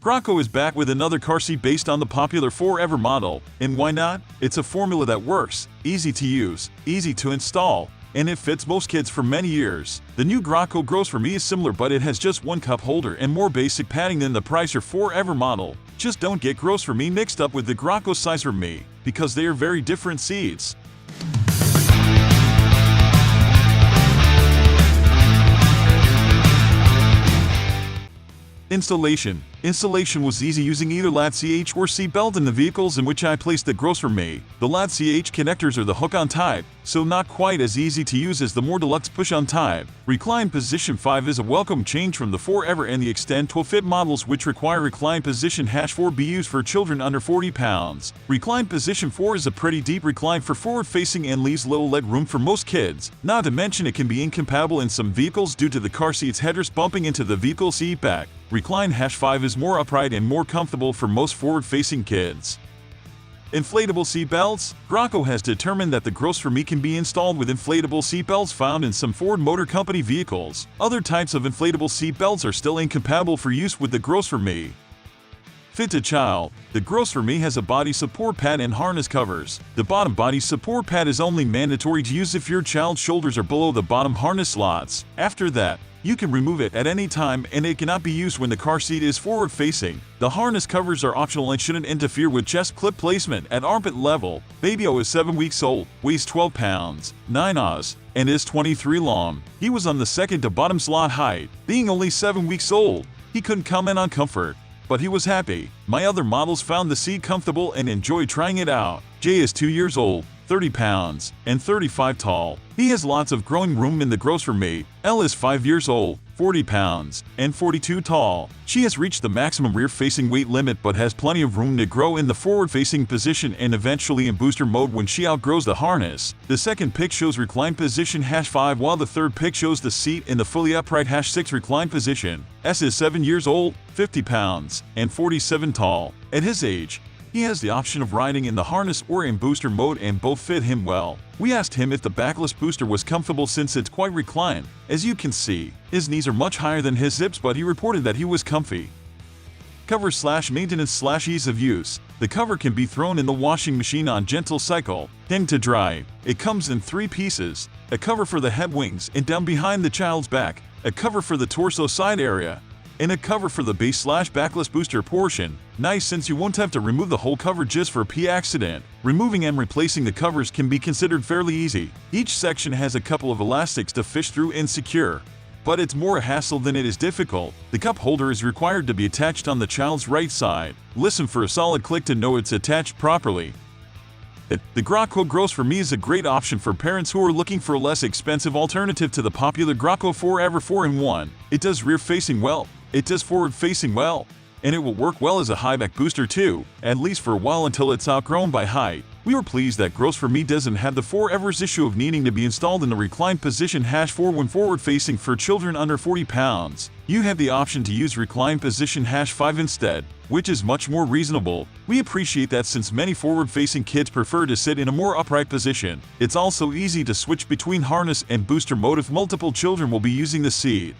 Graco is back with another car seat based on the popular 4Ever model, and why not? It's a formula that works, easy to use, easy to install, and it fits most kids for many years. The new Graco Grows4Me is similar, but it has just one cup holder and more basic padding than the pricier 4Ever model. Just don't get Grows4Me mixed up with the Graco Size4Me, because they are very different seats. Installation. Installation was easy using either LAD-CH or seat belt in the vehicles in which I placed the Grows4Me. The LAD-CH connectors are the hook-on type, so not quite as easy to use as the more deluxe push-on type. Recline Position 5 is a welcome change from the 4Ever and the Extend 12-fit models, which require Recline Position #4 be used for children under 40 pounds. Recline Position 4 is a pretty deep recline for forward-facing and leaves little leg room for most kids. Not to mention it can be incompatible in some vehicles due to the car seat's headrest bumping into the vehicle seat back. Recline #5 is more upright and more comfortable for most forward-facing kids. Inflatable seat belts. Graco has determined that the Grows4Me can be installed with inflatable seat belts found in some Ford Motor Company vehicles. Other types of inflatable seat belts are still incompatible for use with the Grows4Me. Fit to child. The Grows4Me has a body support pad and harness covers. The bottom body support pad is only mandatory to use if your child's shoulders are below the bottom harness slots. After that, you can remove it at any time, and it cannot be used when the car seat is forward-facing. The harness covers are optional and shouldn't interfere with chest clip placement at armpit level. Baby O is 7 weeks old, weighs 12 pounds, 9 oz, and is 23 long. He was on the second to bottom slot height. Being only 7 weeks old, he couldn't comment on comfort, but he was happy. My other models found the seat comfortable and enjoyed trying it out. Jay is 2 years old, 30 pounds, and 35 tall. He has lots of growing room in the Grows4Me. Elle is 5 years old, 40 pounds, and 42 tall. She has reached the maximum rear-facing weight limit but has plenty of room to grow in the forward-facing position and eventually in booster mode when she outgrows the harness. The second pic shows recline position #5 while the third pic shows the seat in the fully upright #6 recline position. S is 7 years old, 50 pounds, and 47 tall. At his age, he has the option of riding in the harness or in booster mode, and both fit him well. We asked him if the backless booster was comfortable since it's quite reclined. As you can see, his knees are much higher than his hips, but he reported that he was comfy. Cover/maintenance/ease of use. The cover can be thrown in the washing machine on gentle cycle, hang to dry. It comes in 3 pieces: a cover for the head wings and down behind the child's back, a cover for the torso side area, and a cover for the base/backless booster portion. Nice, since you won't have to remove the whole cover just for P accident. Removing and replacing the covers can be considered fairly easy. Each section has a couple of elastics to fish through and secure, but it's more a hassle than it is difficult. The cup holder is required to be attached on the child's right side. Listen for a solid click to know it's attached properly. The Graco Grows4Me is a great option for parents who are looking for a less expensive alternative to the popular Graco 4Ever 4-in-1. It does rear-facing well, it does forward-facing well, and it will work well as a high-back booster too, at least for a while until it's outgrown by height. We were pleased that Grows4Me doesn't have the 4Ever's issue of needing to be installed in the recline position #4 when forward-facing for children under 40 pounds. You have the option to use recline position #5 instead, which is much more reasonable. We appreciate that since many forward-facing kids prefer to sit in a more upright position. It's also easy to switch between harness and booster mode if multiple children will be using the seat.